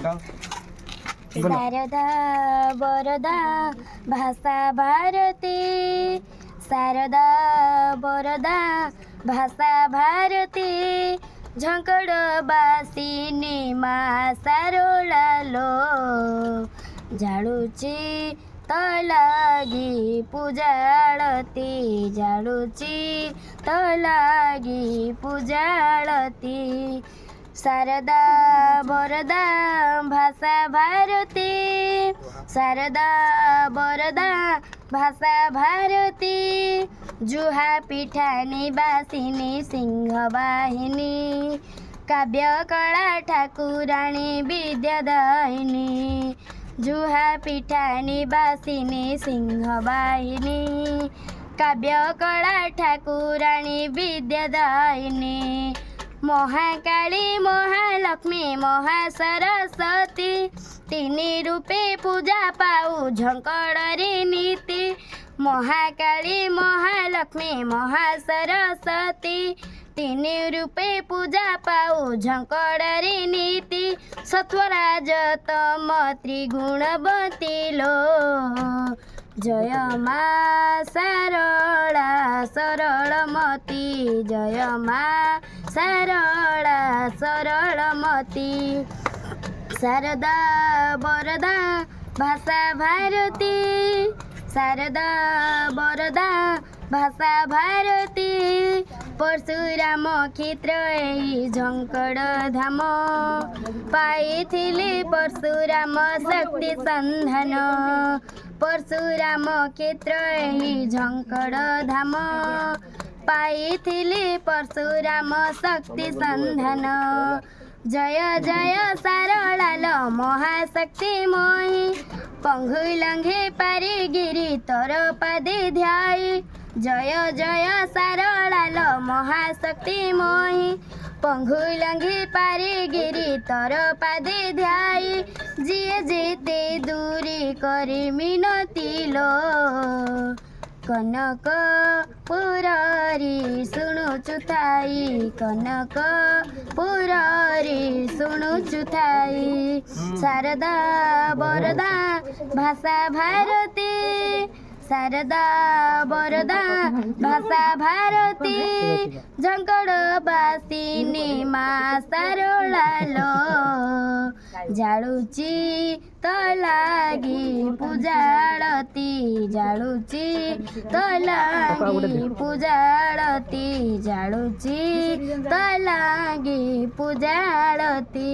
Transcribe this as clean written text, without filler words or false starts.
शारदा वरदा भाषा भारती शारदा वरदा भाषा भारती झंकड़बासिनी माँ सारोलालो जाळुची तलागी पूजाळती जाळुची तलागी पूजाळती शारदा वरदा भाषा भारती शारदा वरदा भाषा भारती जुहा पिठानी बासिनी सिंहवाहिनी काव्य कला ठाकुराणी विद्यादायिनी जुहा पिठानी बासिनी सिंहवाहिनी काव्य कला ठाकुराणी विद्यादायिनी महाकाली महालक्ष्मी महासरस्वती तीनी रूपे पूजा पाऊ झंकड़री नीति महाकाली महालक्ष्मी महासरस्वती तीनी रूपे पूजा पाऊ झंकड़री नीति सत्वराज तम त्रिगुणवती लो जय माँ सरला सरलमती जय माँ सरला सरलमती शारदा वरदा भाषा भारती शारदा वरदा भाषा भारती परशुराम क्षेत्र झंकड़ धाम पाइथिले परशुराम शक्ति संधान परशुराम क्षेत्र झंकड़ धाम पाइथिले परशुराम शक्ति संधान जय जय सारलाल महाशक्ति मोहि पंगुलंघे पारिगिरी तर पदे ध्याई जय जय सारलाल महाशक्ति मोहि पंगुलंघे पारिगिरी तर पदे ध्याई जिए जेते दूरी करी मिनती लो कनक पुरारी शुणुचु थाई कनक पुरारी शुणुचु थाई शारदा वरदा भाषा भारती शारदा वरदा भाषा भारती झंकड़बासिनी माँ सारोलालो जाळुची तलागी पूजाळती जाळुची तलागी पूजाळती जाळुची तलागी पूजाळती।